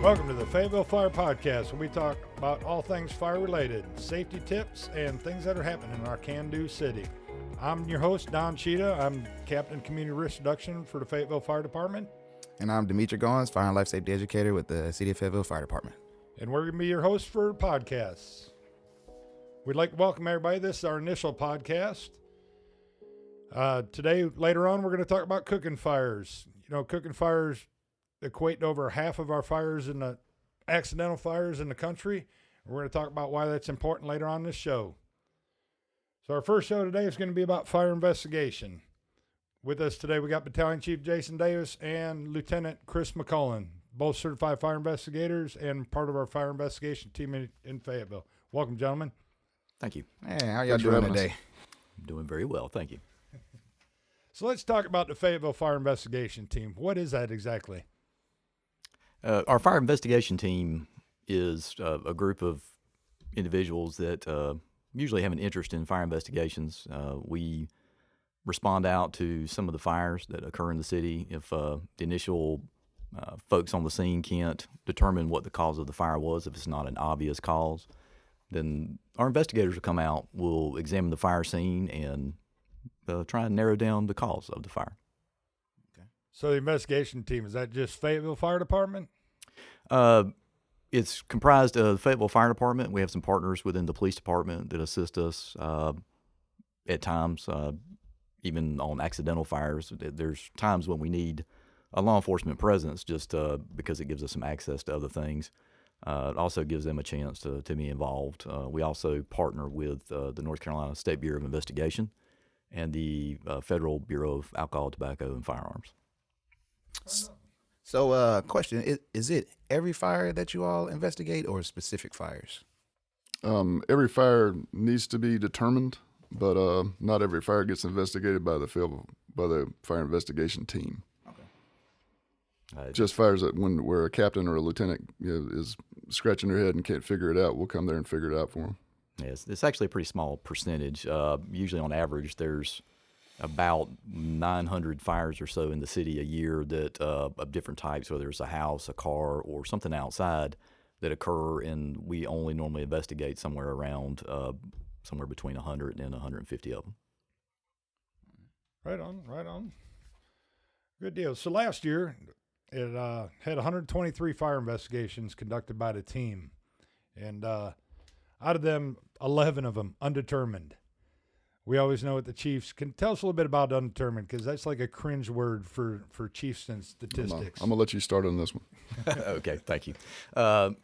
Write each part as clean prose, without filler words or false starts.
Welcome to the Fayetteville Fire Podcast, where we talk about all things fire-related, safety tips, and things that are happening in our can-do city. I'm your host, Don Cheetah. I'm Captain Community Risk Reduction for the Fayetteville Fire Department. And I'm Demetri Goins, Fire and Life Safety Educator with the City of Fayetteville Fire Department. And we're going to be your hosts for podcasts. We'd like to welcome everybody. This is our initial podcast. Today, later on, we're going to talk about cooking fires. You know, cooking fires equate to over half of our fires in the accidental fires in the country. We're going to talk about why that's important later on in this show. So our first show today is going to be about fire investigation. With us today, we got Battalion Chief Jason Davis and Lieutenant Chris McCullen, both certified fire investigators and part of our fire investigation team in Fayetteville. Welcome, gentlemen. Thank you. Hey, how y'all doing today? I'm doing very well, thank you. So let's talk about the Fayetteville Fire Investigation Team. What is that exactly? Our fire investigation team is a group of individuals that usually have an interest in fire investigations. We respond out to some of the fires that occur in the city. If the initial folks on the scene can't determine what the cause of the fire was, if it's not an obvious cause, then our investigators will come out, will examine the fire scene, and try and narrow down the cause of the fire. So the investigation team, is that just Fayetteville Fire Department? It's comprised of the Fayetteville Fire Department. We have some partners within the police department that assist us at times, even on accidental fires. There's times when we need a law enforcement presence just because it gives us some access to other things. It also gives them a chance to be involved. We also partner with the North Carolina State Bureau of Investigation and the Federal Bureau of Alcohol, Tobacco, and Firearms. So, question, is it every fire that you all investigate or specific fires? Every fire needs to be determined, but not every fire gets investigated by the fire investigation team. Okay. Just fires that where a captain or a lieutenant is scratching their head and can't figure it out, we'll come there and figure it out for them. Yes, it's actually a pretty small percentage. Usually on average, there's about 900 fires or so in the city a year that of different types, whether it's a house, a car, or something outside that occur, and we only normally investigate somewhere around somewhere between 100 and 150 of them. Right on. Good deal. So last year, it had 123 fire investigations conducted by the team, and out of them, 11 of them undetermined. We always know what the Chiefs can tell us a little bit about undetermined, because that's like a cringe word for Chiefs and statistics. I'm gonna let you start on this one. Okay, thank you. And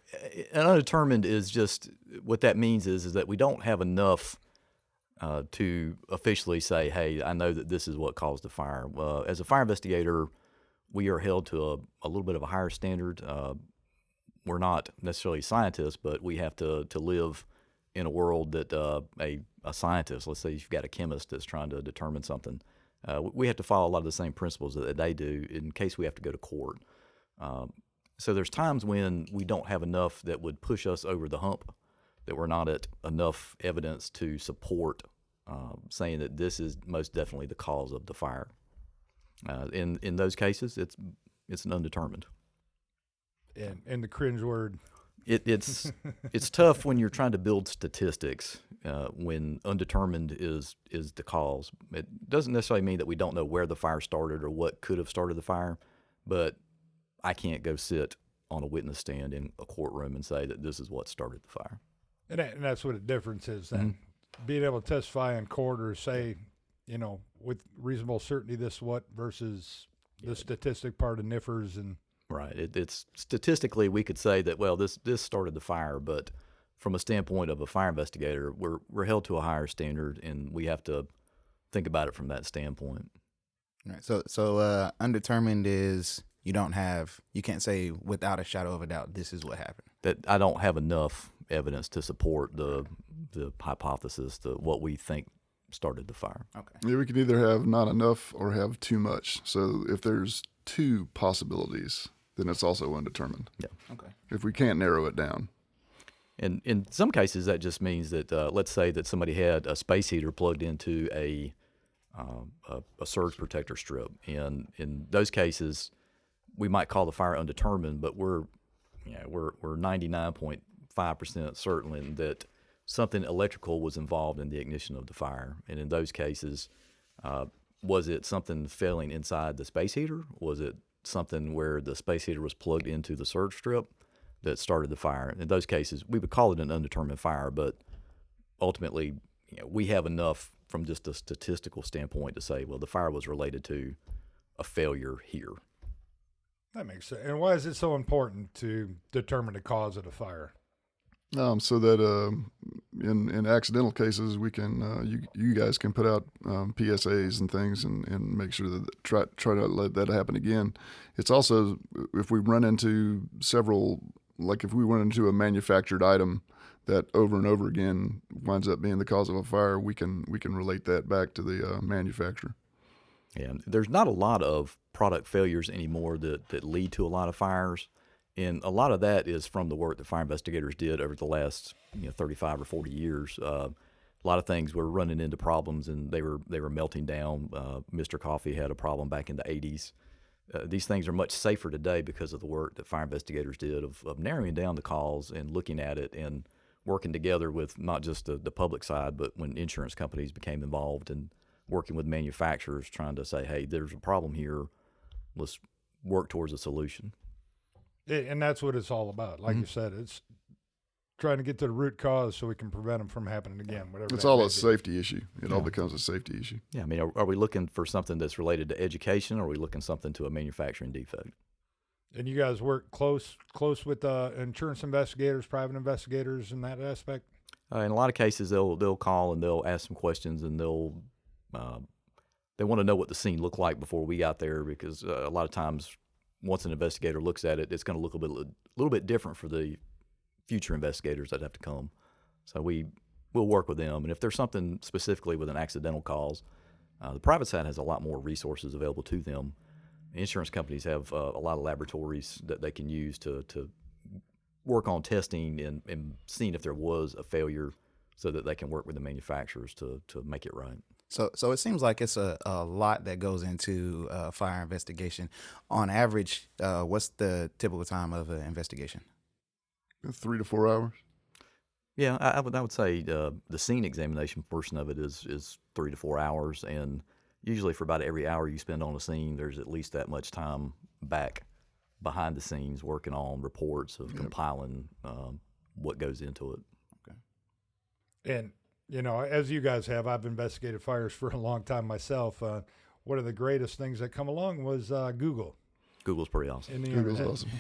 undetermined is just what that means is that we don't have enough to officially say, hey, I know that this is what caused the fire. As a fire investigator, we are held to a little bit of a higher standard. We're not necessarily scientists, but we have to live in a world that a scientist, let's say you've got a chemist that's trying to determine something, we have to follow a lot of the same principles that they do in case we have to go to court. So there's times when we don't have enough that would push us over the hump, that we're not at enough evidence to support saying that this is most definitely the cause of the fire. In those cases, it's an undetermined. And the cringe word. It's tough when you're trying to build statistics when undetermined is the cause. It doesn't necessarily mean that we don't know where the fire started or what could have started the fire, but I can't go sit on a witness stand in a courtroom and say that this is what started the fire. And that's what the difference is then. Mm-hmm. Being able to testify in court or say, with reasonable certainty this is what versus the statistic part of NIFRs and right. It's statistically we could say that, well, this started the fire, but from a standpoint of a fire investigator, we're held to a higher standard, and we have to think about it from that standpoint. Right. So undetermined is you can't say without a shadow of a doubt this is what happened. That I don't have enough evidence to support the hypothesis, what we think started the fire. Okay. Yeah, we can either have not enough or have too much. So if there's two possibilities, then it's also undetermined. Yeah. Okay. If we can't narrow it down. And in some cases, that just means that let's say that somebody had a space heater plugged into a surge protector strip, and in those cases, we might call the fire undetermined, but we're we're 99.5% certain that something electrical was involved in the ignition of the fire. And in those cases, was it something failing inside the space heater? Was it something where the space heater was plugged into the surge strip that started the fire? In those cases, we would call it an undetermined fire, but ultimately, we have enough from just a statistical standpoint to say, well, the fire was related to a failure here. That makes sense. And why is it so important to determine the cause of the fire? So that in accidental cases, we can you guys can put out PSAs and things and make sure that try not to let that happen again. It's also, if we run into several, like if we run into a manufactured item that over and over again winds up being the cause of a fire, we can relate that back to the manufacturer. Yeah, there's not a lot of product failures anymore that lead to a lot of fires. And a lot of that is from the work that fire investigators did over the last 35 or 40 years. A lot of things were running into problems, and they were melting down. Mr. Coffee had a problem back in the 80s. These things are much safer today because of the work that fire investigators did of narrowing down the cause and looking at it and working together with not just the public side, but when insurance companies became involved and working with manufacturers trying to say, hey, there's a problem here. Let's work towards a solution. And that's what it's all about. Like you said, it's trying to get to the root cause so we can prevent them from happening again. Whatever. It's all a safety issue. It all becomes a safety issue. Yeah, I mean, are we looking for something that's related to education, or are we looking something to a manufacturing defect? And you guys work close with insurance investigators, private investigators in that aspect? In a lot of cases, they'll call and they'll ask some questions, and they want to know what the scene looked like before we got there, because a lot of times once an investigator looks at it, it's going to look a little bit different for the future investigators that have to come. So we'll work with them. And if there's something specifically with an accidental cause, the private side has a lot more resources available to them. Insurance companies have a lot of laboratories that they can use to work on testing and seeing if there was a failure so that they can work with the manufacturers to make it right. So it seems like it's a lot that goes into fire investigation. On average, what's the typical time of an investigation? 3 to 4 hours. Yeah, I would say the scene examination portion of it is 3 to 4 hours, and usually for about every hour you spend on a scene, there's at least that much time back behind the scenes working on reports of compiling what goes into it. Okay. And as you guys have, I've investigated fires for a long time myself. One of the greatest things that come along was Google. Google's pretty awesome. Google's awesome.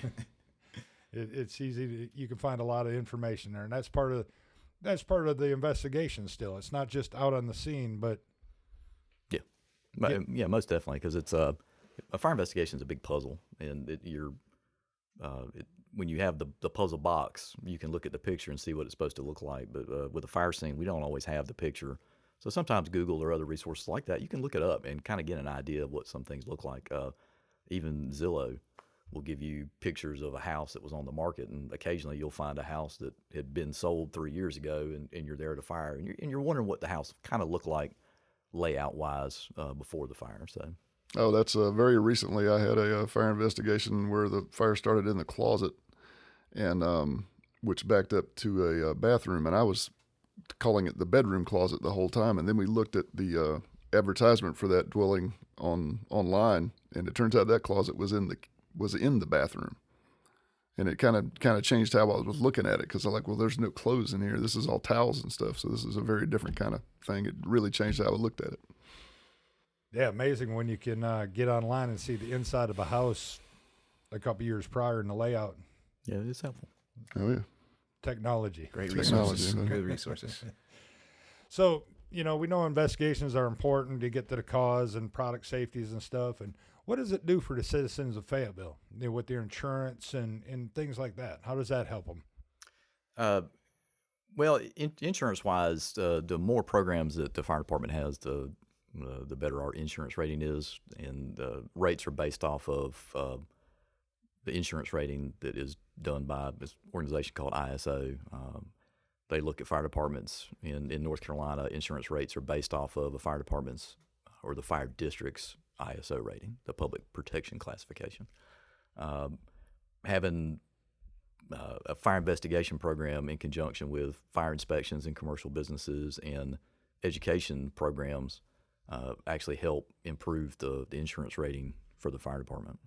It's easy you can find a lot of information there, and that's part of the investigation. Still, it's not just out on the scene, but yeah, most definitely, because it's a fire investigation is a big puzzle, and when you have the puzzle box, you can look at the picture and see what it's supposed to look like. But with a fire scene, we don't always have the picture. So sometimes Google or other resources like that, you can look it up and kind of get an idea of what some things look like. Even Zillow will give you pictures of a house that was on the market, and occasionally you'll find a house that had been sold 3 years ago, and you're there at a fire, and you're wondering what the house kind of looked like layout-wise before the fire. So. Oh, that's very recently I had a fire investigation where the fire started in the closet, and which backed up to a bathroom, and I was calling it the bedroom closet the whole time. And then we looked at the advertisement for that dwelling online, and it turns out that closet was in the bathroom. And it kind of changed how I was looking at it, because I'm like, well, there's no clothes in here. This is all towels and stuff. So this is a very different kind of thing. It really changed how I looked at it. Yeah, amazing when you can get online and see the inside of a house a couple years prior in the layout. Yeah, it's helpful. Oh, yeah. Technology. Great Technology, resources. man. Good resources. So, we know investigations are important to get to the cause and product safeties and stuff. And what does it do for the citizens of Fayetteville with their insurance and things like that? How does that help them? Well, insurance-wise, the more programs that the fire department has, the better our insurance rating is, and the rates are based off of the insurance rating that is done by this organization called ISO. They look at fire departments in North Carolina. Insurance rates are based off of a fire department's or the fire district's ISO rating, the public protection classification. Having a fire investigation program in conjunction with fire inspections in commercial businesses and education programs actually help improve the insurance rating for the fire department.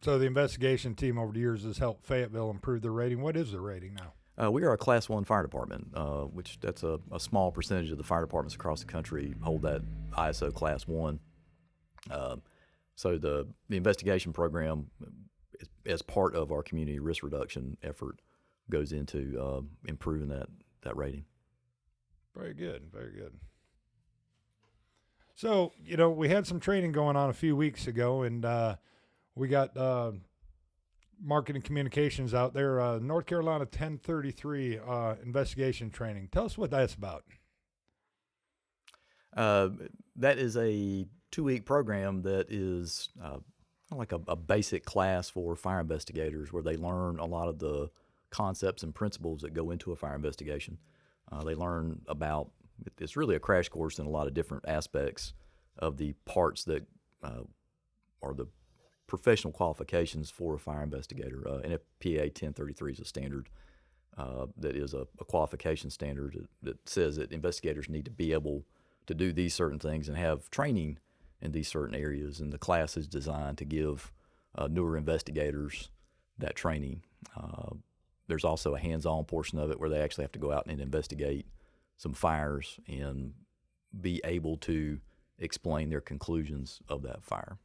So the investigation team over the years has helped Fayetteville improve their rating. What is the rating now? We are a Class 1 fire department, which that's a small percentage of the fire departments across the country hold that ISO Class 1. So the investigation program, as part of our community risk reduction effort, goes into improving that rating. Very good, very good. So, we had some training going on a few weeks ago, and we got marketing communications out there, North Carolina 1033 investigation training. Tell us what that's about. That is a 2-week program that is like a basic class for fire investigators where they learn a lot of the concepts and principles that go into a fire investigation. They learn about, it's really a crash course in a lot of different aspects of the parts that are the professional qualifications for a fire investigator. NFPA 1033 is a standard that is a qualification standard that says that investigators need to be able to do these certain things and have training in these certain areas. And the class is designed to give newer investigators that training. There's also a hands-on portion of it where they actually have to go out and investigate some fires and be able to explain their conclusions of that fire.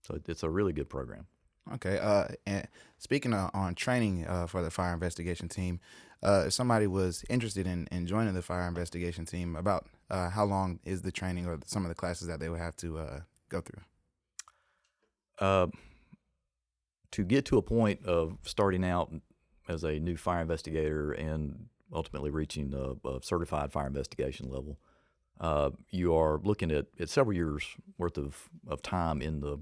So it's a really good program. Okay. And speaking on training for the fire investigation team, if somebody was interested in joining the fire investigation team, about how long is the training or some of the classes that they would have to go through? To get to a point of starting out as a new fire investigator and ultimately reaching a certified fire investigation level, you are looking at several years worth of time in the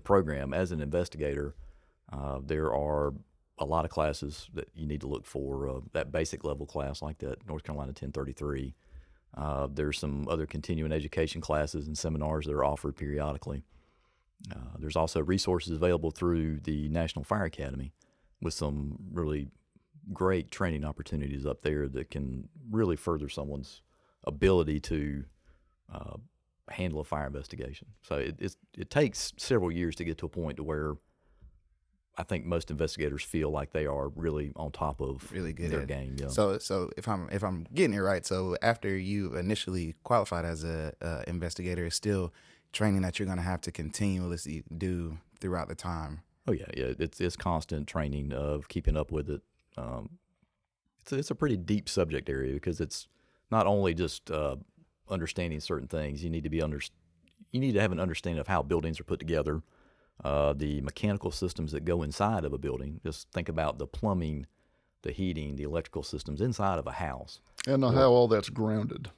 program as an investigator. There are a lot of classes that you need to look for, that basic level class like that North Carolina 1033. There's some other continuing education classes and seminars that are offered periodically. There's also resources available through the National Fire Academy with some really great training opportunities up there that can really further someone's ability to handle a fire investigation. So it takes several years to get to a point to where I think most investigators feel like they are really on top of really good their game. Yeah. So if I'm getting it right, so after you initially qualified as a investigator, it's still training that you're going to have to continuously do throughout the time. Oh yeah. It's constant training of keeping up with it. It's a pretty deep subject area because it's not only just understanding certain things. You need to have an understanding of how buildings are put together, the mechanical systems that go inside of a building. Just think about the plumbing, the heating, the electrical systems inside of a house, and how all that's grounded.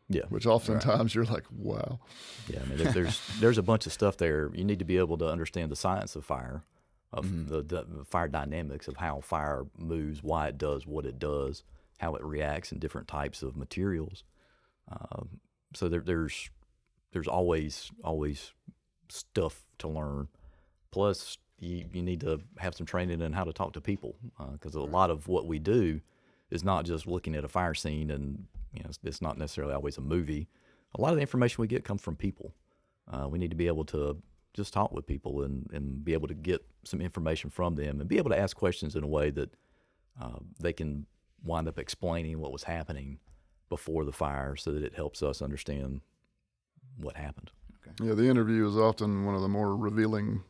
Yeah, which oftentimes you're like, wow. Yeah, I mean, there's a bunch of stuff there. You need to be able to understand the science of fire, of the fire dynamics of how fire moves, why it does what it does, how it reacts in different types of materials. So there's always stuff to learn. Plus, you need to have some training in how to talk to people, because a lot of what we do is not just looking at a fire scene, and it's not necessarily always a movie. A lot of the information we get comes from people. We need to be able to just talk with people and be able to get some information from them and be able to ask questions in a way that they can wind up explaining what was happening before the fire so that it helps us understand what happened. Okay. Yeah, the interview is often one of the more revealing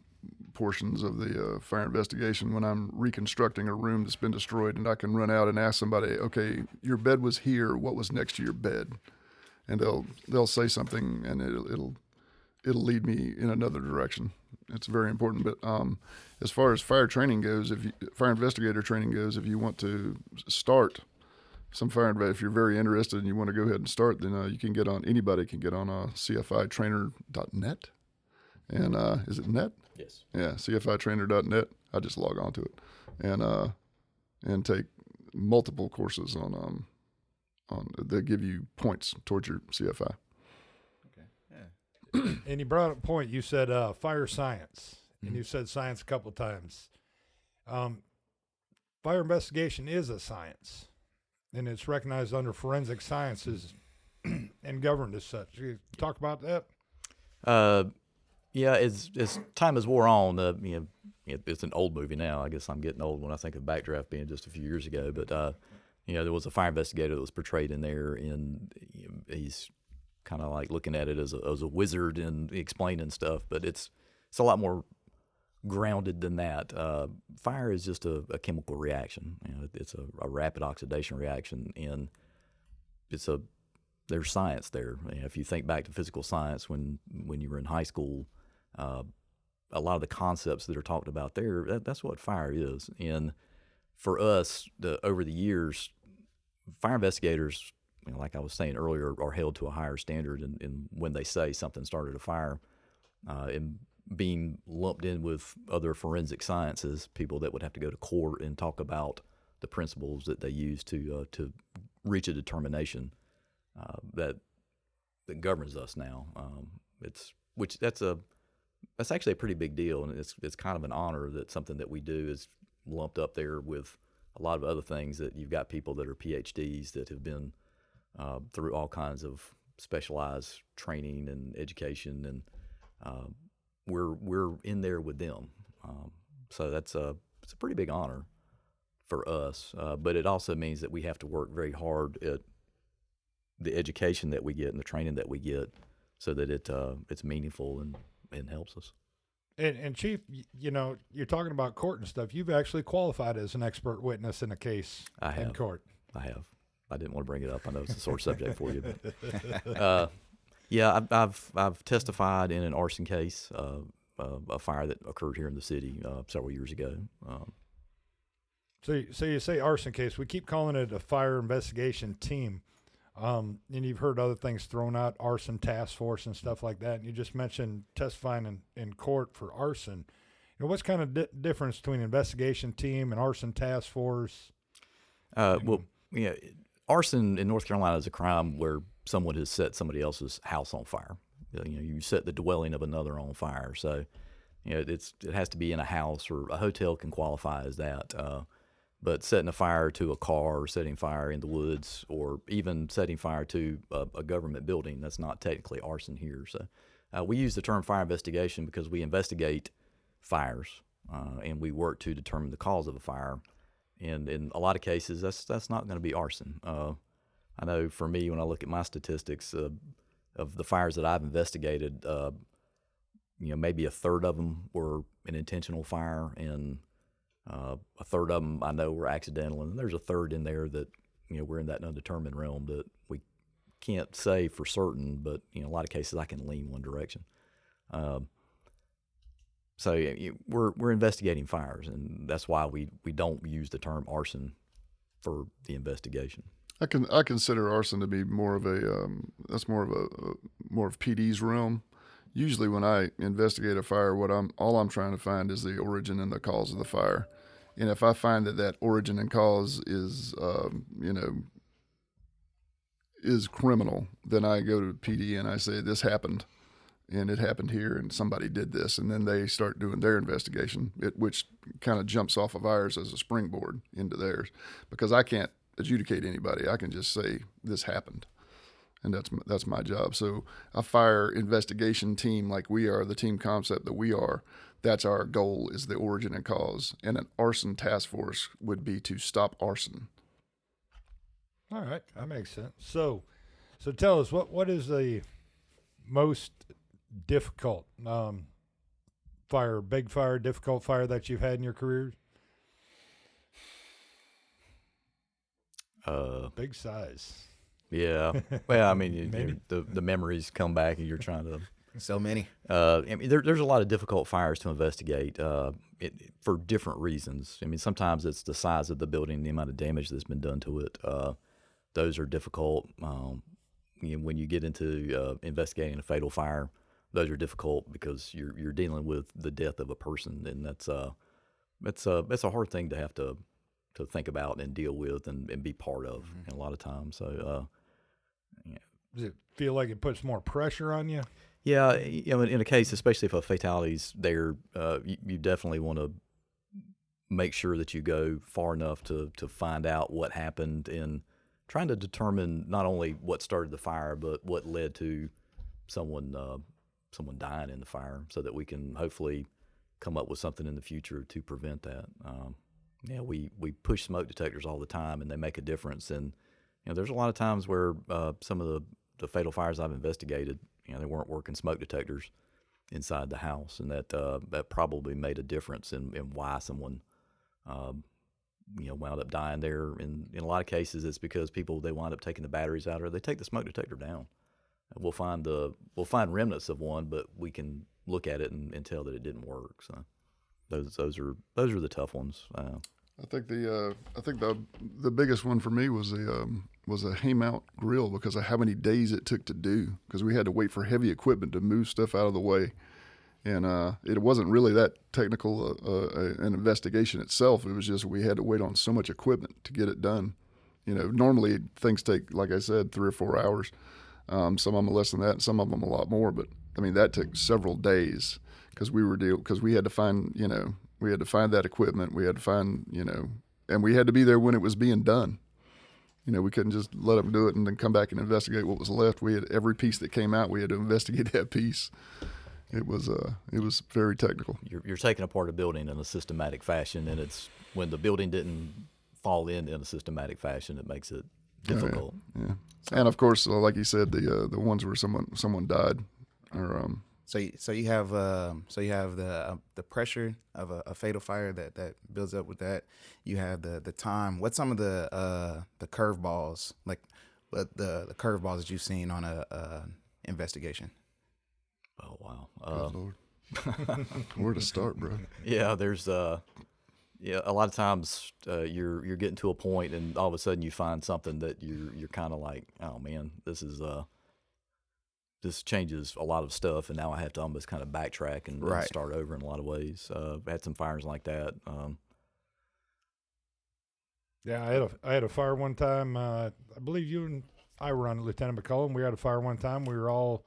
portions of the fire investigation when I'm reconstructing a room that's been destroyed and I can run out and ask somebody, okay, your bed was here, what was next to your bed? And they'll say something and it'll lead me in another direction. It's very important. But as far as fire training goes, fire investigator training goes, if you want to start some fire, if you're very interested and you want to go ahead and start, then anybody can get on cfitrainer.net. And is it net? Yes. Yeah, cfitrainer.net. I just log on to it and take multiple courses on that give you points towards your CFI. Okay. Yeah. And you brought up a point. You said fire science, and you said science a couple of times. Fire investigation is a science, and it's recognized under forensic sciences and governed as such. You talk about that? Yeah, as time has wore on, it's an old movie now. I guess I'm getting old when I think of Backdraft being just a few years ago. But there was a fire investigator that was portrayed in there, and he's kind of like looking at it as a wizard and explaining stuff. But it's a lot more grounded than that. Fire is just a chemical reaction. It's a rapid oxidation reaction, and there's science there. If you think back to physical science when you were in high school, a lot of the concepts that are talked about there, that's what fire is. And for us, over the years, fire investigators, like I was saying earlier, are held to a higher standard. And when they say something started a fire, and being lumped in with other forensic sciences, people that would have to go to court and talk about the principles that they use to reach a determination that governs us now. That's actually a pretty big deal, and it's kind of an honor that something that we do is lumped up there with a lot of other things. That you've got people that are PhDs that have been through all kinds of specialized training and education, and we're in there with them. So it's a pretty big honor for us, but it also means that we have to work very hard at the education that we get and the training that we get, so that it's meaningful and helps us. And Chief, you're talking about court and stuff. You've actually qualified as an expert witness in a case in court. I have. I didn't want to bring it up. I know it's a sore subject for you, but yeah, I've testified in an arson case, a fire that occurred here in the city several years ago. So you say arson case. We keep calling it a fire investigation team. And you've heard other things thrown out, arson task force and stuff like that. And you just mentioned testifying in court for arson. What's kind of difference between investigation team and arson task force? Arson in North Carolina is a crime where someone has set somebody else's house on fire. You set the dwelling of another on fire. So, it has to be in a house, or a hotel can qualify as that. But setting a fire to a car, or setting fire in the woods, or even setting fire to a government building, that's not technically arson here. So we use the term fire investigation because we investigate fires, and we work to determine the cause of a fire. And in a lot of cases, that's not going to be arson. I know for me, when I look at my statistics of the fires that I've investigated, maybe a third of them were an intentional fire, and a third of them I know were accidental, and there's a third in there that we're in that undetermined realm that we can't say for certain, but in a lot of cases I can lean one direction. So we're investigating fires, and that's why we don't use the term arson for the investigation. I consider arson to be more of PD's realm. Usually, when I investigate a fire, all I'm trying to find is the origin and the cause of the fire. And if I find that origin and cause is criminal, then I go to PD and I say this happened, and it happened here, and somebody did this, and then they start doing their investigation, which kind of jumps off of ours as a springboard into theirs, because I can't adjudicate anybody. I can just say this happened. And that's my job. So a fire investigation team, like we are, the team concept that we are, that's our goal, is the origin and cause. And an arson task force would be to stop arson. All right, that makes sense. So tell us, what is the most difficult difficult fire that you've had in your career? Big size. Yeah. Well, I mean, the memories come back, and you're trying to. So many. There's a lot of difficult fires to investigate for different reasons. I mean, sometimes it's the size of the building, the amount of damage that's been done to it. Those are difficult. When you get into investigating a fatal fire, those are difficult because you're dealing with the death of a person, and that's a hard thing to have to think about and deal with and be part of a lot of times. So, Does it feel like it puts more pressure on you? Yeah, in a case, especially if a fatality's there, you definitely want to make sure that you go far enough to find out what happened and trying to determine not only what started the fire, but what led to someone dying in the fire, so that we can hopefully come up with something in the future to prevent that. We push smoke detectors all the time, and they make a difference. And there's a lot of times where some of the fatal fires I've investigated, they weren't working smoke detectors inside the house, and that probably made a difference in why someone wound up dying there. And in a lot of cases, it's because they wind up taking the batteries out, or they take the smoke detector down. We'll find remnants of one, but we can look at it and tell that it didn't work. So those are the tough ones. I think the biggest one for me was a hay-mount grill, because of how many days it took to do, because we had to wait for heavy equipment to move stuff out of the way. And it wasn't really that technical an investigation itself. It was just we had to wait on so much equipment to get it done. Normally things take, like I said, 3 or 4 hours. Some of them less than that, and some of them a lot more. But I mean, that took several days because we had to find that equipment. We had to find and we had to be there when it was being done. We couldn't just let them do it and then come back and investigate what was left. We had every piece that came out. We had to investigate that piece. It was very technical. You're taking apart a building in a systematic fashion, and it's when the building didn't fall in a systematic fashion, it makes it difficult. Yeah. And of course, like you said, the ones where someone died, or So you have the pressure of a fatal fire that builds up with that. You have the time. What's some of the curveballs, like what the curveballs that you've seen on a investigation? Oh wow! Good Lord. Where to start, bro? Yeah, there's a lot of times you're getting to a point, and all of a sudden you find something that you're kind of like, oh man, this changes a lot of stuff, and now I have to almost kind of backtrack and start over in a lot of ways. I've had some fires like that. Yeah, I had a fire one time. I believe you and I were on, Lieutenant McCullum. We had a fire one time. We were all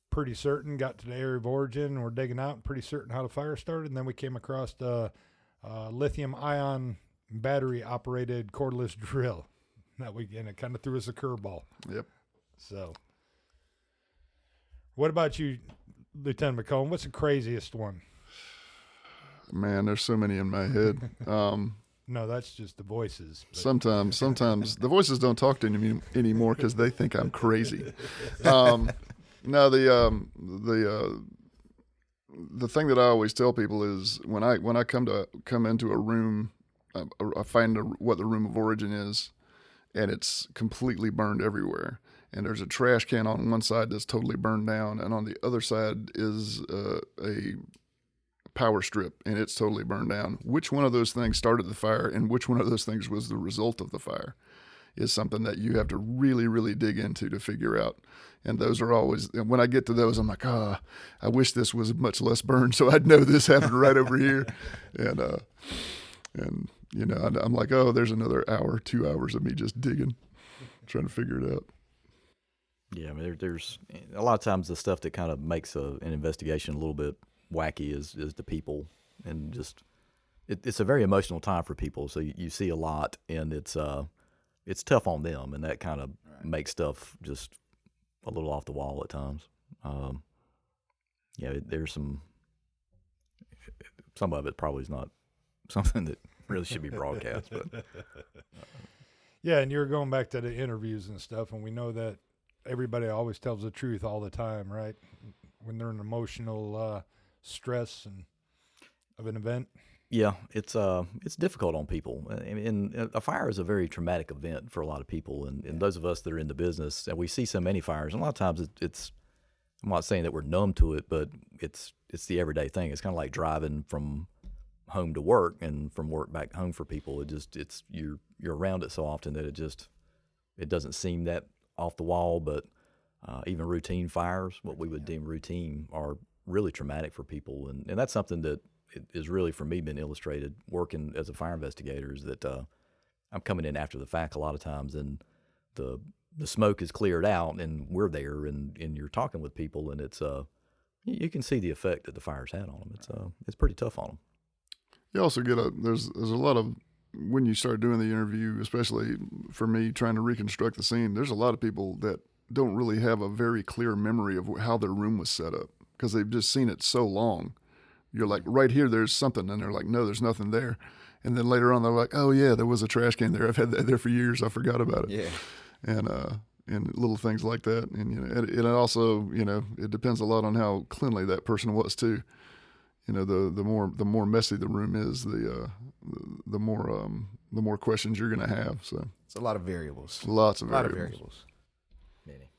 pretty certain, got to the area of origin, and we're digging out, and pretty certain how the fire started. And then we came across a lithium-ion battery-operated cordless drill. And it kind of threw us a curveball. Yep. So, what about you, Lieutenant McCullum? What's the craziest one? Man, there's so many in my head. No, that's just the voices. Sometimes the voices don't talk to me anymore because they think I'm crazy. No, the thing that I always tell people is when I come into a room, I find what the room of origin is, and it's completely burned everywhere. And there's a trash can on one side that's totally burned down, and on the other side is a power strip, and it's totally burned down. Which one of those things started the fire, and which one of those things was the result of the fire, is something that you have to really, really dig into to figure out. And those are always, and when I get to those, I'm like, I wish this was much less burned so I'd know this happened right over here. And I'm like, there's another hour, 2 hours of me just digging, trying to figure it out. Yeah, I mean, there's a lot of times the stuff that kind of makes an investigation a little bit wacky is the people, and just it's a very emotional time for people. So you see a lot, and it's tough on them, and that kind of makes stuff just a little off the wall at times. There's some of it probably is not something that really should be broadcast, but yeah, and you're going back to the interviews and stuff, and we know that everybody always tells the truth all the time, right? When they're in emotional stress and of an event. Yeah, it's difficult on people. And a fire is a very traumatic event for a lot of people, and those of us that are in the business, and we see so many fires. And a lot of times it's I'm not saying that we're numb to it, but it's the everyday thing. It's kind of like driving from home to work and from work back home for people. You're around it so often that it doesn't seem that off the wall. But even routine fires, what we would deem routine, are really traumatic for people, and that's something that is really, for me, been illustrated working as a fire investigator, is that I'm coming in after the fact a lot of times, and the smoke is cleared out, and we're there, and you're talking with people, and it's you can see the effect that the fire's had on them. It's pretty tough on them. You also get there's a lot of, when you start doing the interview, especially for me trying to reconstruct the scene, there's a lot of people that don't really have a very clear memory of how their room was set up because they've just seen it so long. You're like, right here, there's something. And they're like, no, there's nothing there. And then later on, they're like, oh, yeah, there was a trash can there. I've had that there for years. I forgot about it. Yeah. And little things like that. And, you know, it also, you know, it depends a lot on how cleanly that person was too. You know, the more messy the room is, the more questions you're going to have. So It's a lot of variables. Lots of A lot variables. of variables. Many.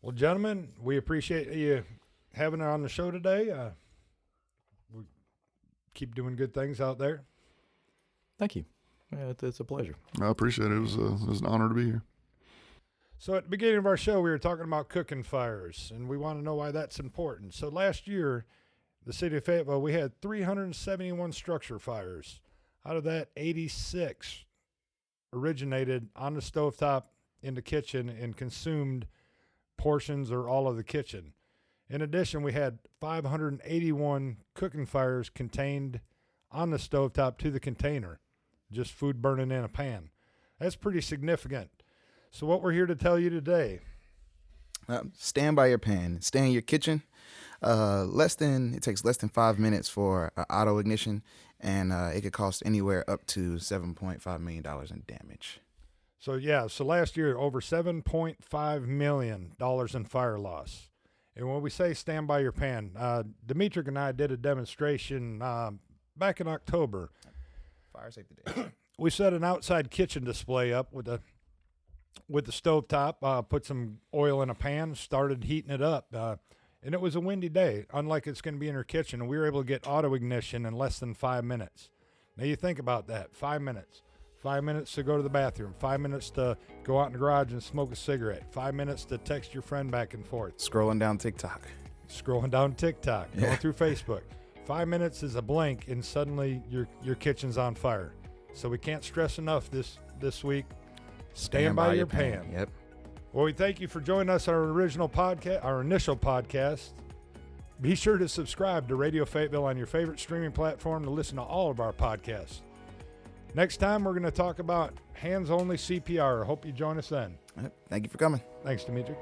Well, gentlemen, we appreciate you having her on the show today. We keep doing good things out there. Thank you. Yeah, it's a pleasure. I appreciate it. It was an honor to be here. So at the beginning of our show, we were talking about cooking fires, and we want to know why that's important. So last year, the city of Fayetteville, we had 371 structure fires. Out of that, 86 originated on the stovetop in the kitchen and consumed portions or all of the kitchen. In addition, we had 581 cooking fires contained on the stovetop to the container, just food burning in a pan. That's pretty significant. So what we're here to tell you today. Stand by your pan. Stay in your kitchen. It takes less than 5 minutes for auto ignition, and it could cost anywhere up to $7.5 million in damage. So last year, over $7.5 million in fire loss. And when we say stand by your pan, Dimitri and I did a demonstration back in October. Fire Safety Day. We set an outside kitchen display up with the stovetop, put some oil in a pan, started heating it up. And it was a windy day, unlike it's going to be in her kitchen. And we were able to get auto ignition in less than 5 minutes. Now you think about that, 5 minutes. 5 minutes to go to the bathroom, 5 minutes to go out in the garage and smoke a cigarette, 5 minutes to text your friend back and forth. Scrolling down TikTok. Going through Facebook. 5 minutes is a blink, and suddenly your kitchen's on fire. So we can't stress enough this week. Stand by your pan. Yep. Well, we thank you for joining us on our initial podcast. Be sure to subscribe to Radio Fayetteville on your favorite streaming platform to listen to all of our podcasts. Next time, we're going to talk about hands-only CPR. Hope you join us then. Yep. Thank you for coming. Thanks, Dimitri.